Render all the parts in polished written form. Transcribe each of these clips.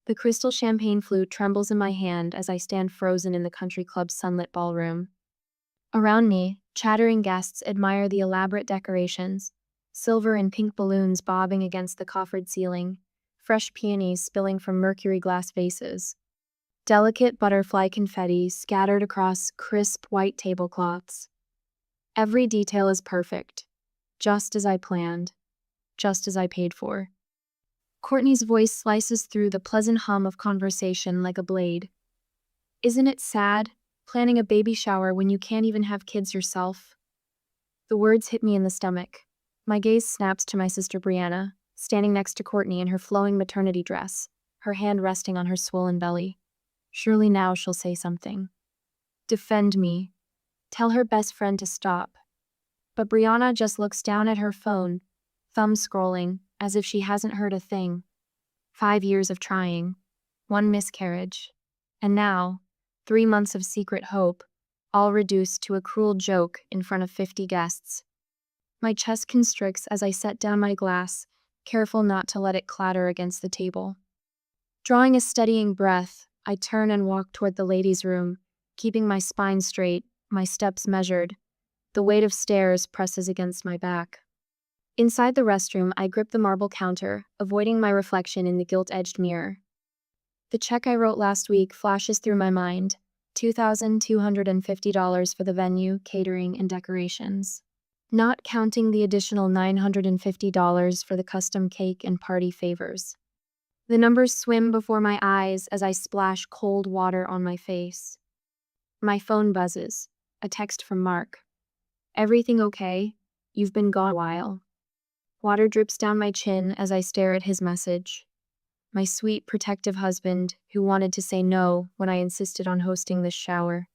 The crystal champagne flute trembles in my hand as I stand frozen in the country club's sunlit ballroom. Around me, chattering guests admire the elaborate decorations, silver and pink balloons bobbing against the coffered ceiling, fresh peonies spilling from mercury glass vases, delicate butterfly confetti scattered across crisp white tablecloths. Every detail is perfect, just as I planned, just as I paid for. Courtney's voice slices through the pleasant hum of conversation like a blade. Isn't it sad, planning a baby shower when you can't even have kids yourself? The words hit me in the stomach. My gaze snaps to my sister Brianna, standing next to Courtney in her flowing maternity dress, her hand resting on her swollen belly. Surely now she'll say something. Defend me. Tell her best friend to stop. But Brianna just looks down at her phone, thumb scrolling, as if she hasn't heard a thing. 5 years of trying, 1 miscarriage, and now, 3 months of secret hope, all reduced to a cruel joke in front of 50 guests. My chest constricts as I set down my glass, careful not to let it clatter against the table. Drawing a steadying breath, I turn and walk toward the ladies' room, keeping my spine straight, my steps measured. The weight of stairs presses against my back. Inside the restroom, I grip the marble counter, avoiding my reflection in the gilt-edged mirror. The check I wrote last week flashes through my mind, $2,250 for the venue, catering, and decorations. Not counting the additional $950 for the custom cake and party favors. The numbers swim before my eyes as I splash cold water on my face. My phone buzzes, a text from Mark. Everything okay? You've been gone a while. Water drips down my chin as I stare at his message. My sweet, protective husband, who wanted to say no when I insisted on hosting this shower.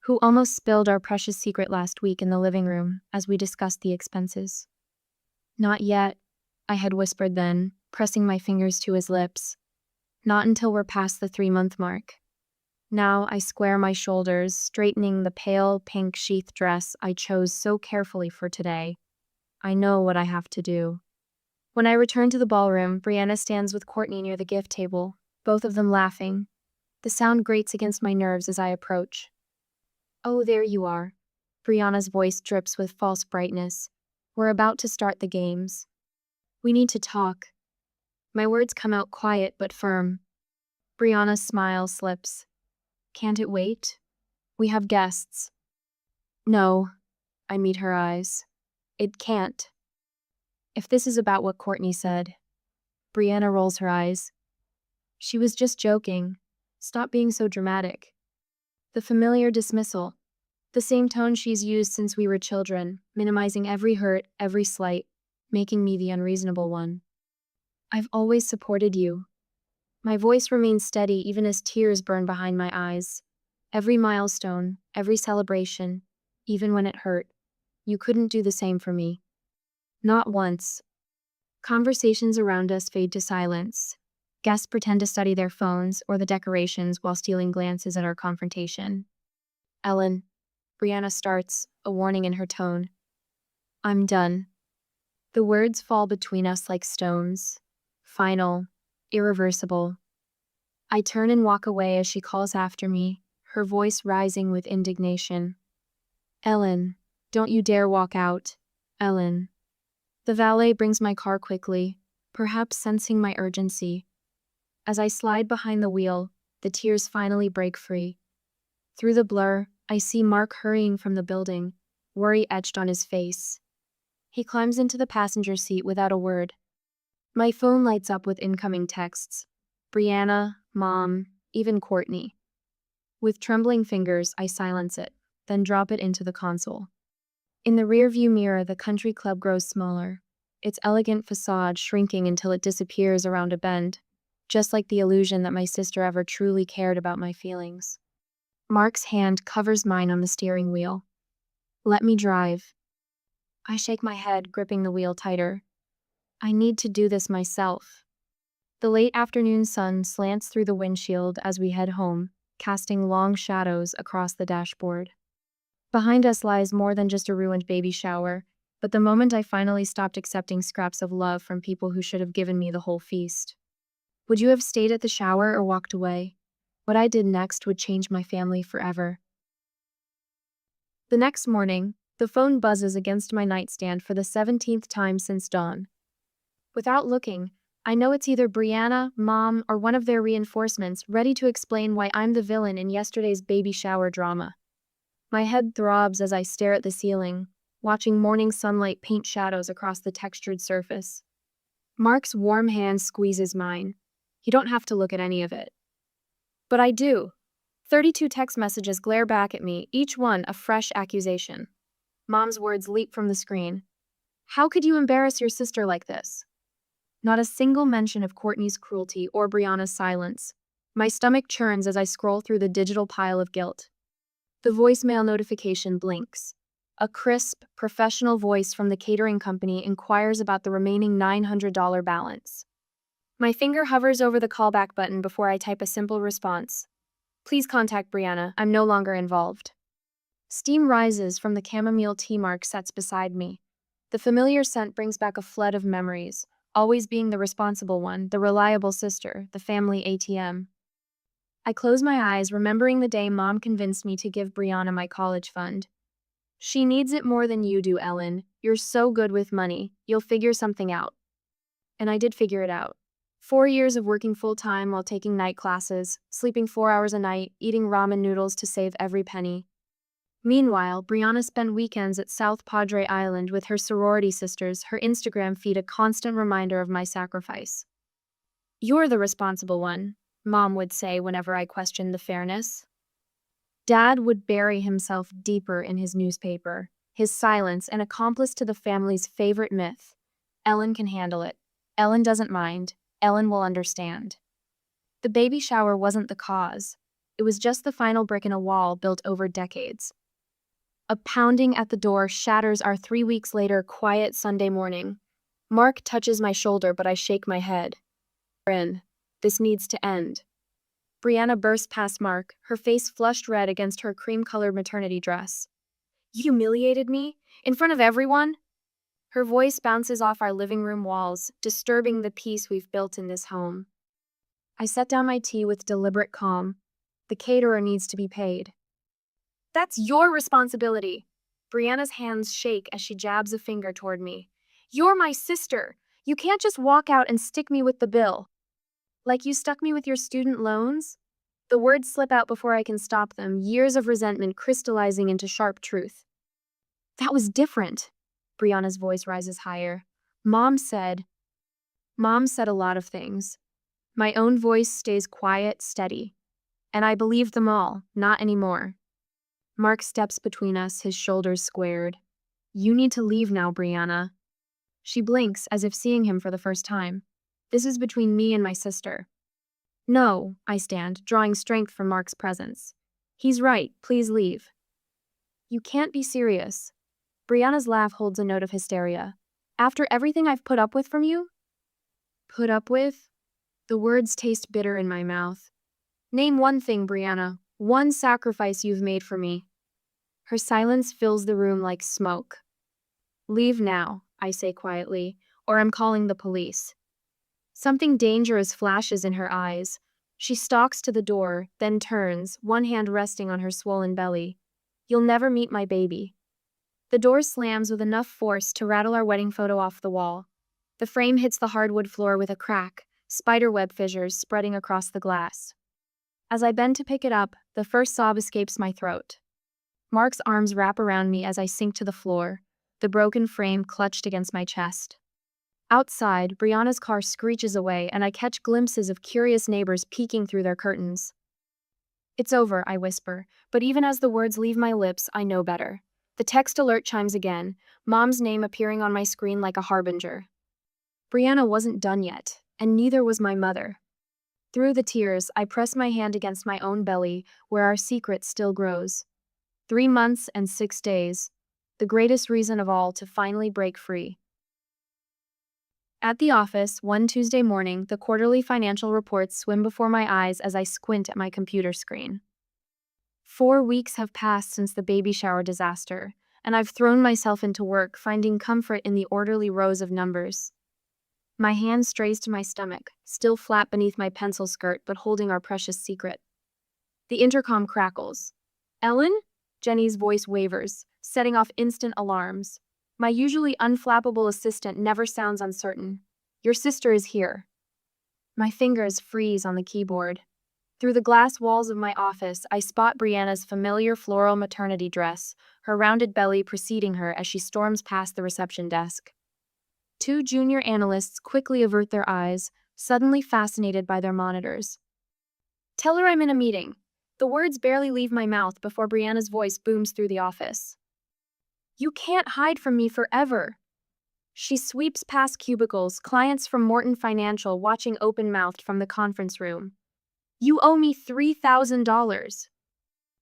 Who almost spilled our precious secret last week in the living room as we discussed the expenses. Not yet, I had whispered then, pressing my fingers to his lips. Not until we're past the 3-month mark. Now I square my shoulders, straightening the pale pink sheath dress I chose so carefully for today. I know what I have to do. When I return to the ballroom, Brianna stands with Courtney near the gift table, both of them laughing. The sound grates against my nerves as I approach. Oh, there you are. Brianna's voice drips with false brightness. We're about to start the games. We need to talk. My words come out quiet but firm. Brianna's smile slips. Can't it wait? We have guests. No, I meet her eyes. It can't. If this is about what Courtney said. Brianna rolls her eyes. She was just joking. Stop being so dramatic. The familiar dismissal. The same tone she's used since we were children, minimizing every hurt, every slight, making me the unreasonable one. I've always supported you. My voice remains steady even as tears burn behind my eyes. Every milestone, every celebration, even when it hurt. You couldn't do the same for me. Not once. Conversations around us fade to silence. Guests pretend to study their phones or the decorations while stealing glances at our confrontation. Ellen. Brianna starts, a warning in her tone. I'm done. The words fall between us like stones. Final. Irreversible. I turn and walk away as she calls after me, her voice rising with indignation. Ellen. Don't you dare walk out. Ellen. The valet brings my car quickly, perhaps sensing my urgency. As I slide behind the wheel, the tears finally break free. Through the blur, I see Mark hurrying from the building, worry etched on his face. He climbs into the passenger seat without a word. My phone lights up with incoming texts. Brianna, Mom, even Courtney. With trembling fingers, I silence it, then drop it into the console. In the rearview mirror, the country club grows smaller, its elegant facade shrinking until it disappears around a bend, just like the illusion that my sister ever truly cared about my feelings. Mark's hand covers mine on the steering wheel. Let me drive. I shake my head, gripping the wheel tighter. I need to do this myself. The late afternoon sun slants through the windshield as we head home, casting long shadows across the dashboard. Behind us lies more than just a ruined baby shower, but the moment I finally stopped accepting scraps of love from people who should have given me the whole feast. Would you have stayed at the shower or walked away? What I did next would change my family forever. The next morning, the phone buzzes against my nightstand for the 17th time since dawn. Without looking, I know it's either Brianna, Mom, or one of their reinforcements ready to explain why I'm the villain in yesterday's baby shower drama. My head throbs as I stare at the ceiling, watching morning sunlight paint shadows across the textured surface. Mark's warm hand squeezes mine. You don't have to look at any of it. But I do. 32 text messages glare back at me, each one a fresh accusation. Mom's words leap from the screen. How could you embarrass your sister like this? Not a single mention of Courtney's cruelty or Brianna's silence. My stomach churns as I scroll through the digital pile of guilt. The voicemail notification blinks. A crisp, professional voice from the catering company inquires about the remaining $900 balance. My finger hovers over the callback button before I type a simple response. Please contact Brianna, I'm no longer involved. Steam rises from the chamomile tea Mark sets beside me. The familiar scent brings back a flood of memories, always being the responsible one, the reliable sister, the family ATM. I close my eyes, remembering the day Mom convinced me to give Brianna my college fund. She needs it more than you do, Ellen. You're so good with money. You'll figure something out. And I did figure it out. 4 years of working full-time while taking night classes, sleeping 4 hours a night, eating ramen noodles to save every penny. Meanwhile, Brianna spent weekends at South Padre Island with her sorority sisters, her Instagram feed a constant reminder of my sacrifice. You're the responsible one, Mom would say whenever I questioned the fairness. Dad would bury himself deeper in his newspaper, his silence an accomplice to the family's favorite myth. Ellen can handle it. Ellen doesn't mind. Ellen will understand. The baby shower wasn't the cause. It was just the final brick in a wall built over decades. A pounding at the door shatters our 3 weeks later quiet Sunday morning. Mark touches my shoulder, but I shake my head. This needs to end. Brianna burst past Mark, her face flushed red against her cream-colored maternity dress. You humiliated me? In front of everyone? Her voice bounces off our living room walls, disturbing the peace we've built in this home. I set down my tea with deliberate calm. The caterer needs to be paid. That's your responsibility. Brianna's hands shake as she jabs a finger toward me. You're my sister. You can't just walk out and stick me with the bill. Like you stuck me with your student loans? The words slip out before I can stop them, years of resentment crystallizing into sharp truth. That was different. Brianna's voice rises higher. Mom said a lot of things. My own voice stays quiet, steady. And I believed them all, not anymore. Mark steps between us, his shoulders squared. You need to leave now, Brianna. She blinks as if seeing him for the first time. This is between me and my sister. No, I stand, drawing strength from Mark's presence. He's right, please leave. You can't be serious. Brianna's laugh holds a note of hysteria. After everything I've put up with from you? Put up with? The words taste bitter in my mouth. Name one thing, Brianna. One sacrifice you've made for me. Her silence fills the room like smoke. Leave now, I say quietly, or I'm calling the police. Something dangerous flashes in her eyes. She stalks to the door, then turns, one hand resting on her swollen belly. You'll never meet my baby. The door slams with enough force to rattle our wedding photo off the wall. The frame hits the hardwood floor with a crack, spiderweb fissures spreading across the glass. As I bend to pick it up, the first sob escapes my throat. Mark's arms wrap around me as I sink to the floor, the broken frame clutched against my chest. Outside, Brianna's car screeches away and I catch glimpses of curious neighbors peeking through their curtains. It's over, I whisper, but even as the words leave my lips, I know better. The text alert chimes again, Mom's name appearing on my screen like a harbinger. Brianna wasn't done yet, and neither was my mother. Through the tears, I press my hand against my own belly, where our secret still grows. 3 months and 6 days, the greatest reason of all to finally break free. At the office, one Tuesday morning, the quarterly financial reports swim before my eyes as I squint at my computer screen. 4 weeks have passed since the baby shower disaster, and I've thrown myself into work, finding comfort in the orderly rows of numbers. My hand strays to my stomach, still flat beneath my pencil skirt but holding our precious secret. The intercom crackles. Ellen? Jenny's voice wavers, setting off instant alarms. My usually unflappable assistant never sounds uncertain. Your sister is here. My fingers freeze on the keyboard. Through the glass walls of my office, I spot Brianna's familiar floral maternity dress, her rounded belly preceding her as she storms past the reception desk. Two junior analysts quickly avert their eyes, suddenly fascinated by their monitors. Tell her I'm in a meeting. The words barely leave my mouth before Brianna's voice booms through the office. You can't hide from me forever. She sweeps past cubicles, clients from Morton Financial watching open-mouthed from the conference room. You owe me $3,000.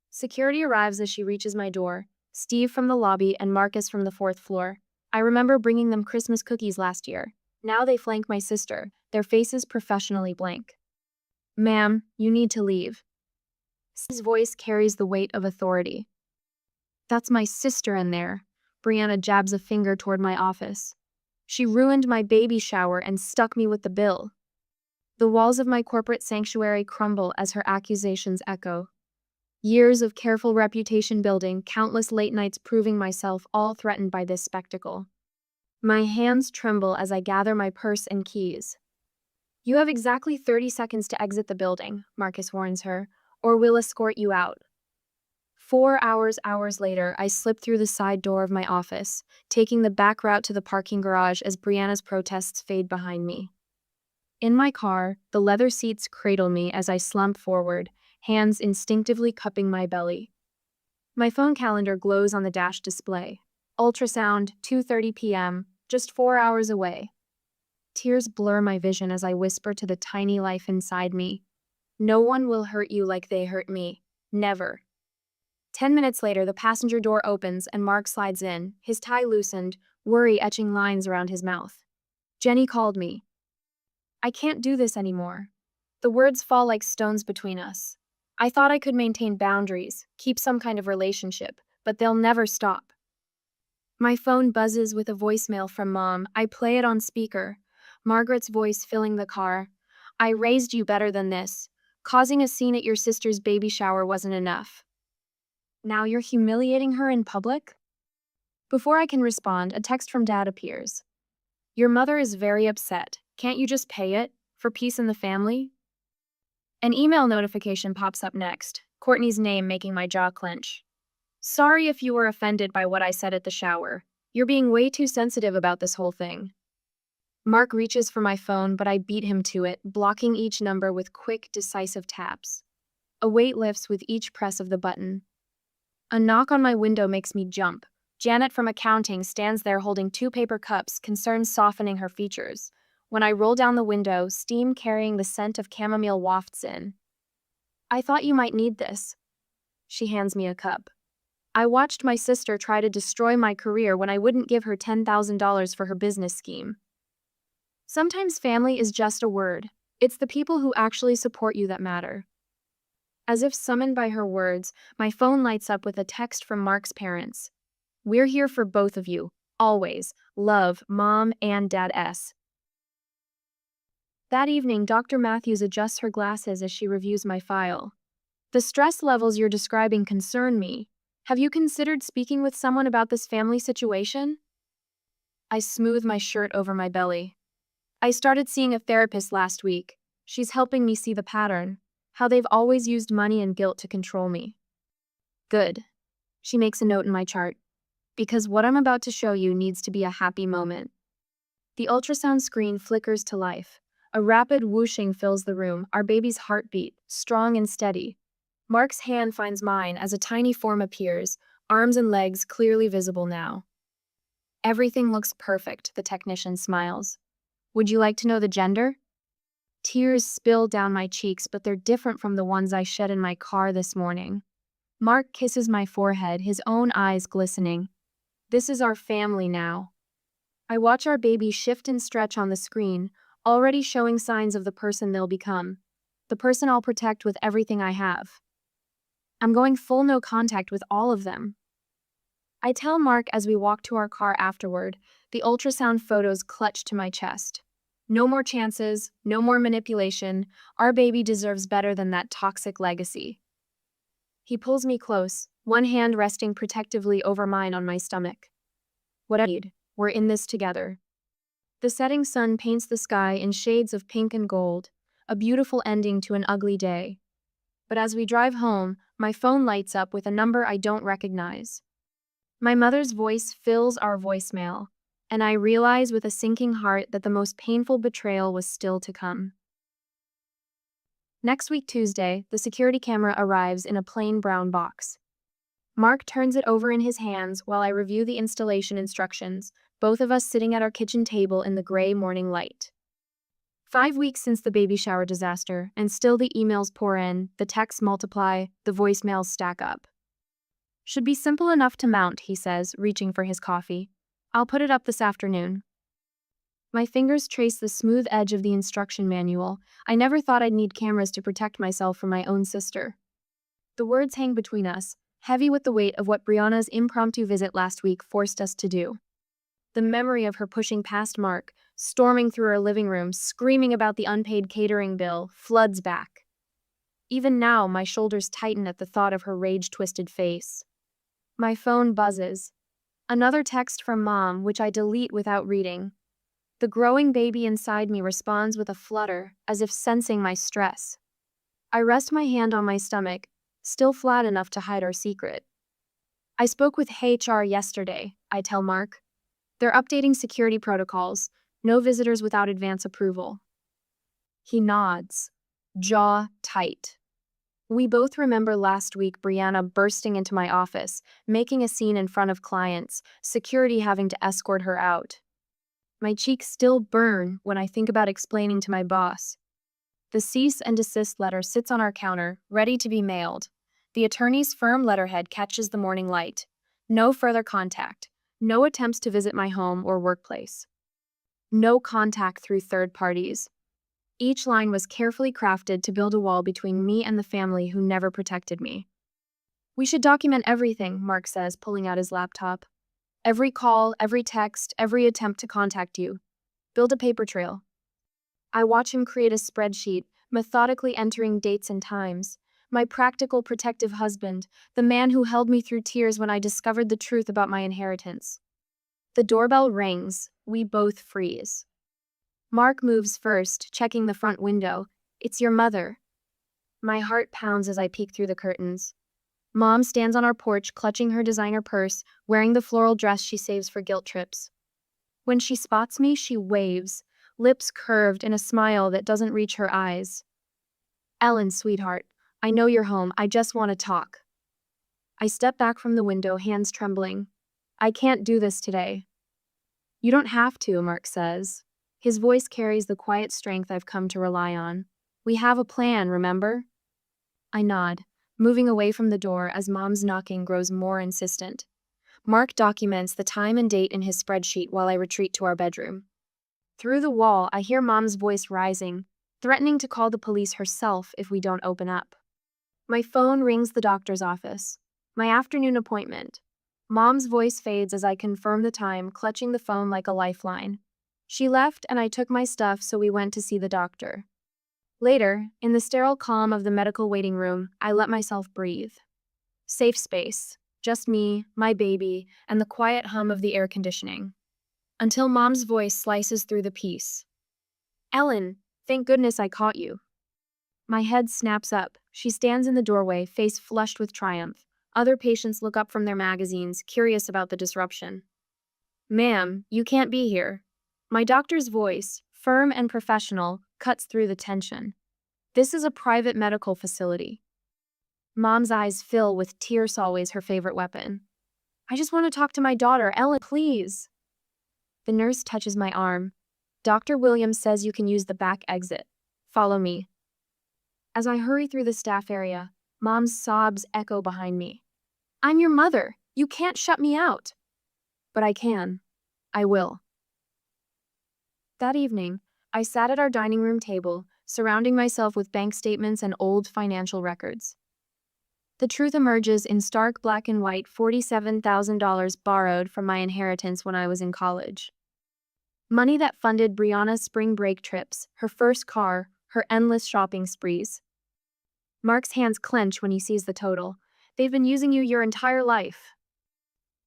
Security arrives as she reaches my door, Steve from the lobby and Marcus from the fourth floor. I remember bringing them Christmas cookies last year. Now they flank my sister, their faces professionally blank. Ma'am, you need to leave. Steve's voice carries the weight of authority. That's my sister in there. Brianna jabs a finger toward my office. She ruined my baby shower and stuck me with the bill. The walls of my corporate sanctuary crumble as her accusations echo. Years of careful reputation building, countless late nights proving myself, all threatened by this spectacle. My hands tremble as I gather my purse and keys. You have exactly 30 seconds to exit the building, Marcus warns her, or we'll escort you out. 4 hours later, I slip through the side door of my office, taking the back route to the parking garage as Brianna's protests fade behind me. In my car, the leather seats cradle me as I slump forward, hands instinctively cupping my belly. My phone calendar glows on the dash display. Ultrasound, 2:30 p.m., just 4 hours away. Tears blur my vision as I whisper to the tiny life inside me. No one will hurt you like they hurt me. Never. 10 minutes later, the passenger door opens and Mark slides in, his tie loosened, worry etching lines around his mouth. Jenny called me. I can't do this anymore. The words fall like stones between us. I thought I could maintain boundaries, keep some kind of relationship, but they'll never stop. My phone buzzes with a voicemail from Mom. I play it on speaker. Margaret's voice filling the car. I raised you better than this. Causing a scene at your sister's baby shower wasn't enough. Now you're humiliating her in public? Before I can respond, a text from Dad appears. Your mother is very upset. Can't you just pay it? For peace in the family? An email notification pops up next, Courtney's name making my jaw clench. Sorry if you were offended by what I said at the shower. You're being way too sensitive about this whole thing. Mark reaches for my phone, but I beat him to it, blocking each number with quick, decisive taps. A weight lifts with each press of the button. A knock on my window makes me jump. Janet from accounting stands there holding 2 paper cups, concern softening her features. When I roll down the window, steam carrying the scent of chamomile wafts in. I thought you might need this. She hands me a cup. I watched my sister try to destroy my career when I wouldn't give her $10,000 for her business scheme. Sometimes family is just a word. It's the people who actually support you that matter. As if summoned by her words, my phone lights up with a text from Mark's parents. We're here for both of you. Always. Love, Mom and Dad S. That evening, Dr. Matthews adjusts her glasses as she reviews my file. The stress levels you're describing concern me. Have you considered speaking with someone about this family situation? I smooth my shirt over my belly. I started seeing a therapist last week. She's helping me see the pattern, how they've always used money and guilt to control me. Good. She makes a note in my chart. Because what I'm about to show you needs to be a happy moment. The ultrasound screen flickers to life. A rapid whooshing fills the room, our baby's heartbeat, strong and steady. Mark's hand finds mine as a tiny form appears, arms and legs clearly visible now. Everything looks perfect, the technician smiles. Would you like to know the gender? Tears spill down my cheeks, but they're different from the ones I shed in my car this morning. Mark kisses my forehead, his own eyes glistening. This is our family now. I watch our baby shift and stretch on the screen, already showing signs of the person they'll become. The person I'll protect with everything I have. I'm going full no contact with all of them. I tell Mark as we walk to our car afterward, the ultrasound photos clutch to my chest. No more chances, no more manipulation. Our baby deserves better than that toxic legacy. He pulls me close, one hand resting protectively over mine on my stomach. What I need, we're in this together. The setting sun paints the sky in shades of pink and gold, a beautiful ending to an ugly day. But as we drive home, my phone lights up with a number I don't recognize. My mother's voice fills our voicemail, and I realize with a sinking heart that the most painful betrayal was still to come. Next week, Tuesday, the security camera arrives in a plain brown box. Mark turns it over in his hands while I review the installation instructions, both of us sitting at our kitchen table in the gray morning light. 5 weeks since the baby shower disaster, and still the emails pour in, the texts multiply, the voicemails stack up. Should be simple enough to mount, he says, reaching for his coffee. I'll put it up this afternoon. My fingers trace the smooth edge of the instruction manual. I never thought I'd need cameras to protect myself from my own sister. The words hang between us, heavy with the weight of what Brianna's impromptu visit last week forced us to do. The memory of her pushing past Mark, storming through our living room, screaming about the unpaid catering bill, floods back. Even now, my shoulders tighten at the thought of her rage-twisted face. My phone buzzes. Another text from Mom, which I delete without reading. The growing baby inside me responds with a flutter, as if sensing my stress. I rest my hand on my stomach, still flat enough to hide our secret. I spoke with HR yesterday, I tell Mark. They're updating security protocols, no visitors without advance approval. He nods, jaw tight. We both remember last week Brianna bursting into my office, making a scene in front of clients, security having to escort her out. My cheeks still burn when I think about explaining to my boss. The cease and desist letter sits on our counter, ready to be mailed. The attorney's firm letterhead catches the morning light. No further contact. No attempts to visit my home or workplace. No contact through third parties. Each line was carefully crafted to build a wall between me and the family who never protected me. We should document everything, Mark says, pulling out his laptop. Every call, every text, every attempt to contact you. Build a paper trail. I watch him create a spreadsheet, methodically entering dates and times. My practical, protective husband, the man who held me through tears when I discovered the truth about my inheritance. The doorbell rings. We both freeze. Mark moves first, checking the front window. It's your mother. My heart pounds as I peek through the curtains. Mom stands on our porch, clutching her designer purse, wearing the floral dress she saves for guilt trips. When she spots me, she waves, lips curved in a smile that doesn't reach her eyes. Ellen, sweetheart, I know you're home. I just want to talk. I step back from the window, hands trembling. I can't do this today. You don't have to, Mark says. His voice carries the quiet strength I've come to rely on. We have a plan, remember? I nod, moving away from the door as Mom's knocking grows more insistent. Mark documents the time and date in his spreadsheet while I retreat to our bedroom. Through the wall, I hear Mom's voice rising, threatening to call the police herself if we don't open up. My phone rings the doctor's office. My afternoon appointment. Mom's voice fades as I confirm the time, clutching the phone like a lifeline. She left and I took my stuff, so we went to see the doctor. Later, in the sterile calm of the medical waiting room, I let myself breathe. Safe space. Just me, my baby, and the quiet hum of the air conditioning. Until Mom's voice slices through the peace. Ellen, thank goodness I caught you. My head snaps up. She stands in the doorway, face flushed with triumph. Other patients look up from their magazines, curious about the disruption. Ma'am, you can't be here. My doctor's voice, firm and professional, cuts through the tension. This is a private medical facility. Mom's eyes fill with tears, always her favorite weapon. I just want to talk to my daughter. Ellen, please. The nurse touches my arm. Dr. Williams says you can use the back exit. Follow me. As I hurry through the staff area, Mom's sobs echo behind me. I'm your mother. You can't shut me out. But I can. I will. That evening, I sat at our dining room table, surrounding myself with bank statements and old financial records. The truth emerges in stark black and white: $47,000 borrowed from my inheritance when I was in college. Money that funded Brianna's spring break trips, her first car, her endless shopping sprees. Mark's hands clench when he sees the total. They've been using you your entire life.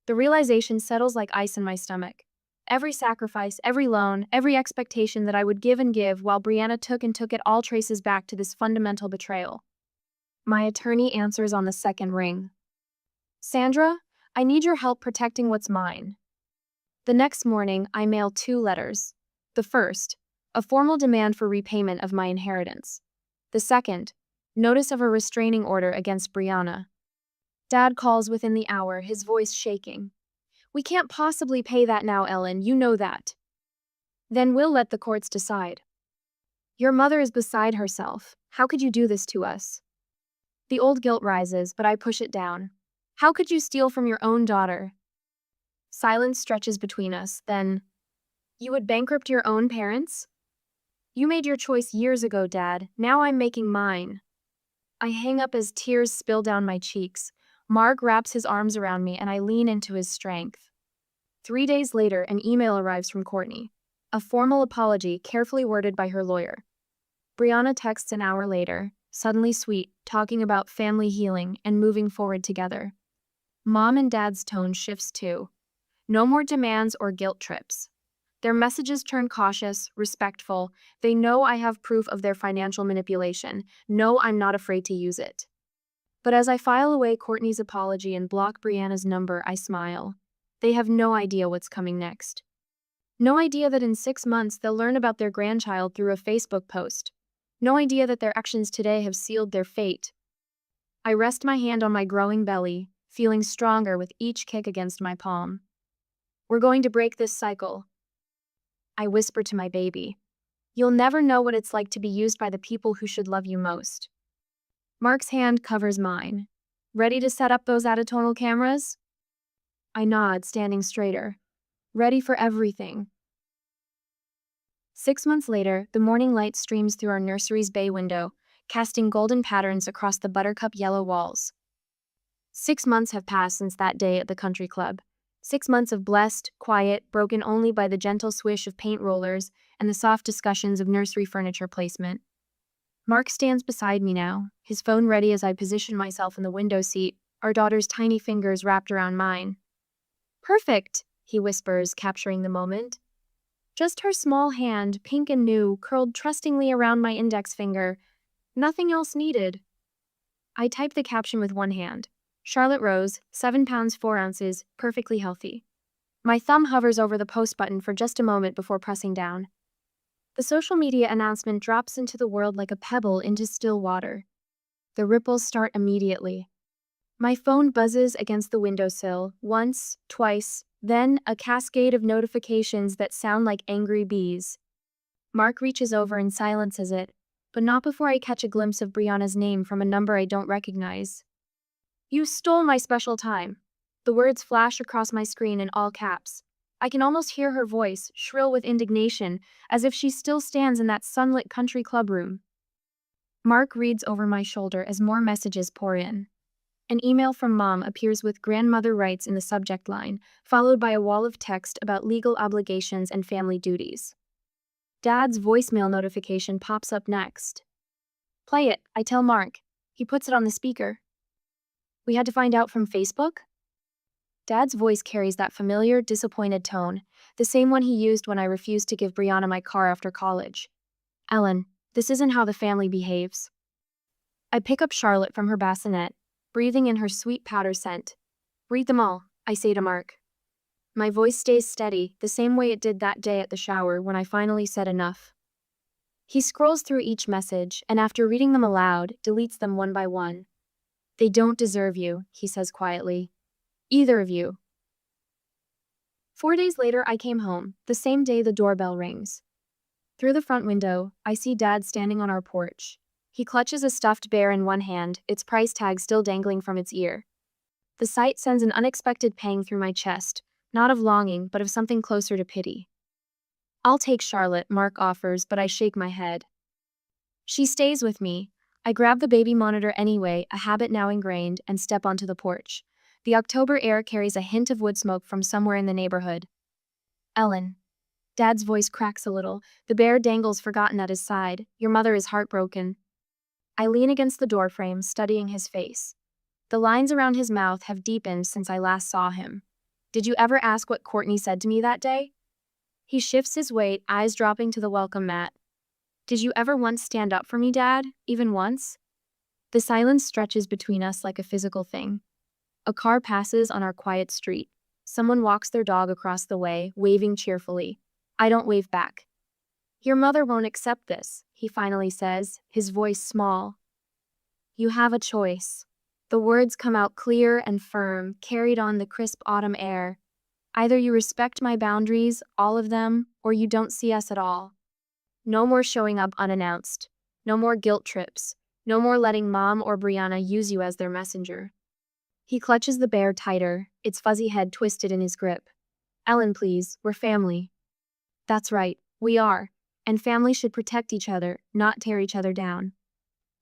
The realization settles like ice in my stomach. Every sacrifice, every loan, every expectation that I would give and give while Brianna took it all traces back to this fundamental betrayal. My attorney answers on the second ring. Sandra, I need your help protecting what's mine. The next morning, I mail 2 letters. The first, a formal demand for repayment of my inheritance. The second, notice of a restraining order against Brianna. Dad calls within the hour, his voice shaking. We can't possibly pay that now, Ellen, you know that. Then we'll let the courts decide. Your mother is beside herself. How could you do this to us? The old guilt rises, but I push it down. How could you steal from your own daughter? Silence stretches between us, then, you would bankrupt your own parents? You made your choice years ago, Dad. Now I'm making mine. I hang up as tears spill down my cheeks. Mark wraps his arms around me and I lean into his strength. 3 days later, an email arrives from Courtney. A formal apology carefully worded by her lawyer. Brianna texts an hour later, suddenly sweet, talking about family healing and moving forward together. Mom and Dad's tone shifts too. No more demands or guilt trips. Their messages turn cautious, respectful. They know I have proof of their financial manipulation. No, I'm not afraid to use it. But as I file away Courtney's apology and block Brianna's number, I smile. They have no idea what's coming next. No idea that in 6 months they'll learn about their grandchild through a Facebook post. No idea that their actions today have sealed their fate. I rest my hand on my growing belly, feeling stronger with each kick against my palm. We're going to break this cycle. I whisper to my baby. You'll never know what it's like to be used by the people who should love you most. Mark's hand covers mine. Ready to set up those atonal cameras? I nod, standing straighter. Ready for everything. 6 months later, the morning light streams through our nursery's bay window, casting golden patterns across the buttercup yellow walls. 6 months have passed since that day at the country club. 6 months of blessed, quiet, broken only by the gentle swish of paint rollers and the soft discussions of nursery furniture placement. Mark stands beside me now, his phone ready as I position myself in the window seat, our daughter's tiny fingers wrapped around mine. Perfect, he whispers, capturing the moment. Just her small hand, pink and new, curled trustingly around my index finger. Nothing else needed. I type the caption with one hand. Charlotte Rose, 7 pounds 4 ounces, perfectly healthy. My thumb hovers over the post button for just a moment before pressing down. The social media announcement drops into the world like a pebble into still water. The ripples start immediately. My phone buzzes against the windowsill, once, twice, then a cascade of notifications that sound like angry bees. Mark reaches over and silences it, but not before I catch a glimpse of Brianna's name from a number I don't recognize. You stole my special time. The words flash across my screen in all caps. I can almost hear her voice, shrill with indignation, as if she still stands in that sunlit country club room. Mark reads over my shoulder as more messages pour in. An email from Mom appears with grandmother rights in the subject line, followed by a wall of text about legal obligations and family duties. Dad's voicemail notification pops up next. Play it, I tell Mark. He puts it on the speaker. We had to find out from Facebook? Dad's voice carries that familiar, disappointed tone, the same one he used when I refused to give Brianna my car after college. Ellen, this isn't how the family behaves. I pick up Charlotte from her bassinet, breathing in her sweet powder scent. Read them all, I say to Mark. My voice stays steady, the same way it did that day at the shower when I finally said enough. He scrolls through each message, and after reading them aloud, deletes them one by one. They don't deserve you, he says quietly. Either of you. 4 days later, I came home, the same day the doorbell rings. Through the front window, I see Dad standing on our porch. He clutches a stuffed bear in one hand, its price tag still dangling from its ear. The sight sends an unexpected pang through my chest, not of longing, but of something closer to pity. I'll take Charlotte, Mark offers, but I shake my head. She stays with me. I grab the baby monitor anyway, a habit now ingrained, and step onto the porch. The October air carries a hint of wood smoke from somewhere in the neighborhood. Ellen. Dad's voice cracks a little. The bear dangles forgotten at his side. Your mother is heartbroken. I lean against the doorframe, studying his face. The lines around his mouth have deepened since I last saw him. Did you ever ask what Courtney said to me that day? He shifts his weight, eyes dropping to the welcome mat. Did you ever once stand up for me, Dad? Even once? The silence stretches between us like a physical thing. A car passes on our quiet street. Someone walks their dog across the way, waving cheerfully. I don't wave back. Your mother won't accept this, he finally says, his voice small. You have a choice. The words come out clear and firm, carried on the crisp autumn air. Either you respect my boundaries, all of them, or you don't see us at all. No more showing up unannounced. No more guilt trips. No more letting Mom or Brianna use you as their messenger. He clutches the bear tighter, its fuzzy head twisted in his grip. Ellen, please, we're family. That's right, we are. And family should protect each other, not tear each other down.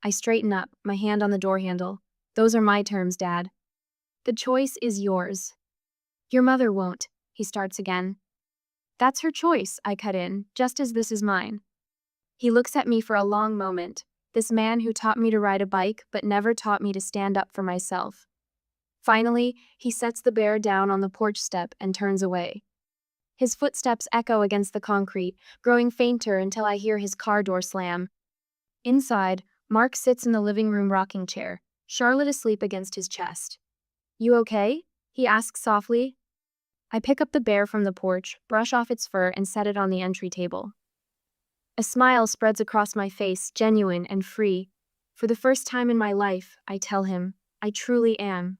I straighten up, my hand on the door handle. Those are my terms, Dad. The choice is yours. Your mother won't, he starts again. That's her choice, I cut in, just as this is mine. He looks at me for a long moment, this man who taught me to ride a bike but never taught me to stand up for myself. Finally, he sets the bear down on the porch step and turns away. His footsteps echo against the concrete, growing fainter until I hear his car door slam. Inside, Mark sits in the living room rocking chair, Charlotte asleep against his chest. You okay? He asks softly. I pick up the bear from the porch, brush off its fur, and set it on the entry table. A smile spreads across my face, genuine and free. For the first time in my life, I tell him, I truly am.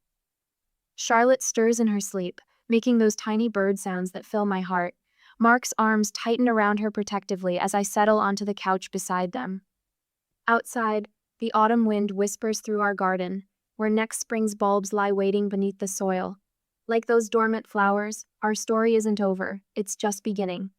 Charlotte stirs in her sleep, making those tiny bird sounds that fill my heart. Mark's arms tighten around her protectively as I settle onto the couch beside them. Outside, the autumn wind whispers through our garden, where next spring's bulbs lie waiting beneath the soil. Like those dormant flowers, our story isn't over, it's just beginning.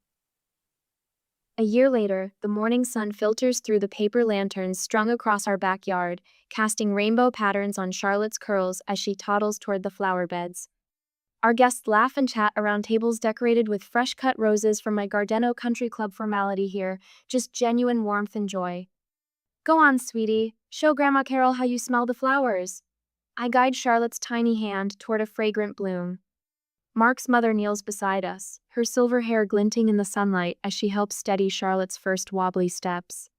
A year later, the morning sun filters through the paper lanterns strung across our backyard, casting rainbow patterns on Charlotte's curls as she toddles toward the flower beds. Our guests laugh and chat around tables decorated with fresh-cut roses from my Gardeno Country Club formality here, just genuine warmth and joy. Go on, sweetie, show Grandma Carol how you smell the flowers. I guide Charlotte's tiny hand toward a fragrant bloom. Mark's mother kneels beside us, her silver hair glinting in the sunlight as she helps steady Charlotte's first wobbly steps.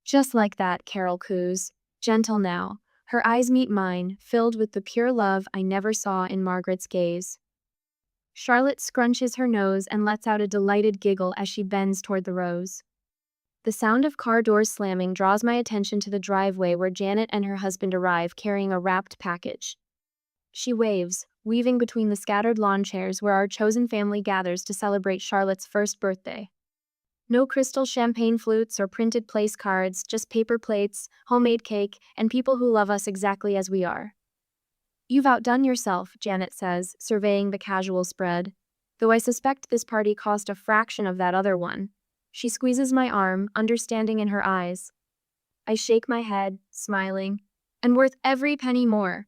Just like that, Carol coos, gentle now. Her eyes meet mine, filled with the pure love I never saw in Margaret's gaze. Charlotte scrunches her nose and lets out a delighted giggle as she bends toward the rose. The sound of car doors slamming draws my attention to the driveway where Janet and her husband arrive carrying a wrapped package. She waves, weaving between the scattered lawn chairs where our chosen family gathers to celebrate Charlotte's first birthday. No crystal champagne flutes or printed place cards, just paper plates, homemade cake, and people who love us exactly as we are. You've outdone yourself, Janet says, surveying the casual spread. Though I suspect this party cost a fraction of that other one. She squeezes my arm, understanding in her eyes. I shake my head, smiling, and worth every penny more.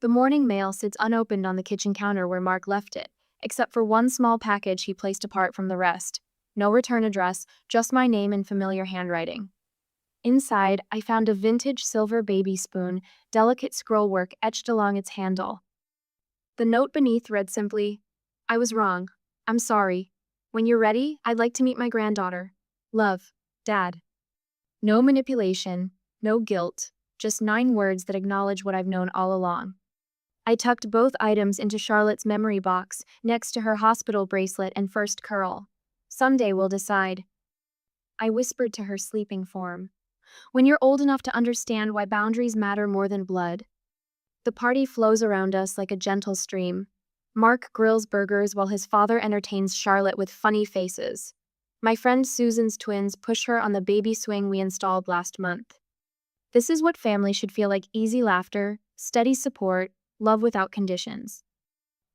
The morning mail sits unopened on the kitchen counter where Mark left it, except for one small package he placed apart from the rest. No return address, just my name in familiar handwriting. Inside, I found a vintage silver baby spoon, delicate scrollwork etched along its handle. The note beneath read simply, I was wrong. I'm sorry. When you're ready, I'd like to meet my granddaughter. Love, Dad. No manipulation, no guilt, just 9 words that acknowledge what I've known all along. I tucked both items into Charlotte's memory box, next to her hospital bracelet and first curl. Someday we'll decide. I whispered to her sleeping form. When you're old enough to understand why boundaries matter more than blood. The party flows around us like a gentle stream. Mark grills burgers while his father entertains Charlotte with funny faces. My friend Susan's twins push her on the baby swing we installed last month. This is what family should feel like: easy laughter, steady support, love without conditions.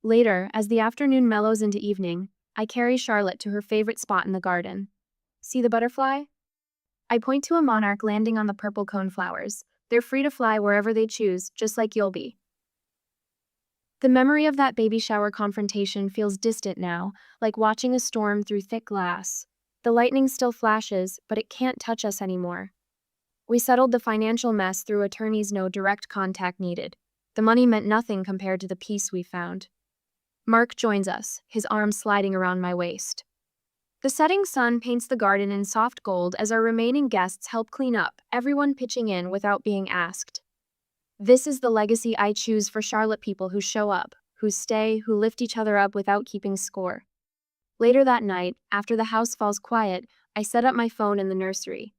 Later, as the afternoon mellows into evening, I carry Charlotte to her favorite spot in the garden. See the butterfly? I point to a monarch landing on the purple cone flowers. They're free to fly wherever they choose, just like you'll be. The memory of that baby shower confrontation feels distant now, like watching a storm through thick glass. The lightning still flashes, but it can't touch us anymore. We settled the financial mess through attorneys no direct contact needed. The money meant nothing compared to the peace we found. Mark joins us, his arms sliding around my waist. The setting sun paints the garden in soft gold as our remaining guests help clean up, everyone pitching in without being asked. This is the legacy I choose for Charlotte people who show up, who stay, who lift each other up without keeping score. Later that night, after the house falls quiet, I set up my phone in the nursery.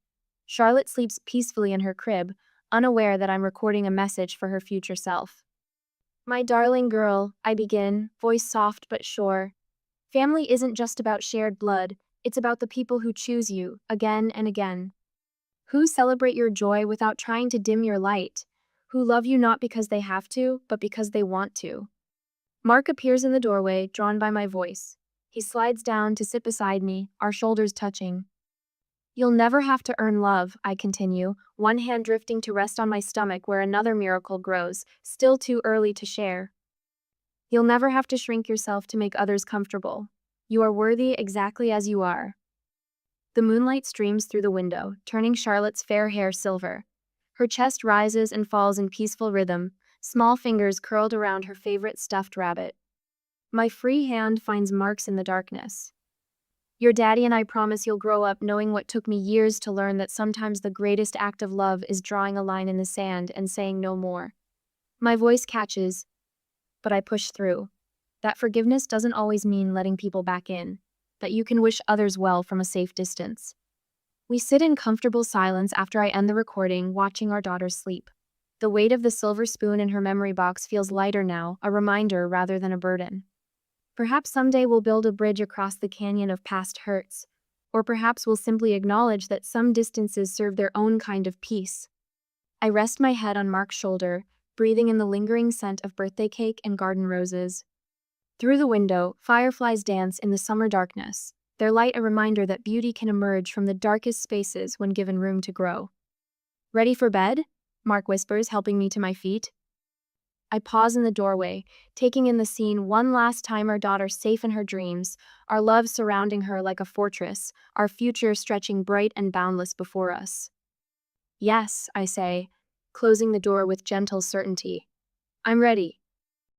Charlotte sleeps peacefully in her crib, unaware that I'm recording a message for her future self. My darling girl, I begin, voice soft but sure. Family isn't just about shared blood, it's about the people who choose you, again and again. Who celebrate your joy without trying to dim your light. Who love you not because they have to, but because they want to. Mark appears in the doorway, drawn by my voice. He slides down to sit beside me, our shoulders touching. You'll never have to earn love, I continue, one hand drifting to rest on my stomach where another miracle grows, still too early to share. You'll never have to shrink yourself to make others comfortable. You are worthy exactly as you are. The moonlight streams through the window, turning Charlotte's fair hair silver. Her chest rises and falls in peaceful rhythm, small fingers curled around her favorite stuffed rabbit. My free hand finds marks in the darkness. Your daddy and I promise you'll grow up knowing what took me years to learn, that sometimes the greatest act of love is drawing a line in the sand and saying no more. My voice catches, but I push through. That forgiveness doesn't always mean letting people back in, that you can wish others well from a safe distance. We sit in comfortable silence after I end the recording, watching our daughter sleep. The weight of the silver spoon in her memory box feels lighter now, a reminder rather than a burden. Perhaps someday we'll build a bridge across the canyon of past hurts, or perhaps we'll simply acknowledge that some distances serve their own kind of peace. I rest my head on Mark's shoulder, breathing in the lingering scent of birthday cake and garden roses. Through the window, fireflies dance in the summer darkness, their light a reminder that beauty can emerge from the darkest spaces when given room to grow. Ready for bed? Mark whispers, helping me to my feet. I pause in the doorway, taking in the scene one last time, our daughter safe in her dreams, our love surrounding her like a fortress, our future stretching bright and boundless before us. Yes, I say, closing the door with gentle certainty. I'm ready.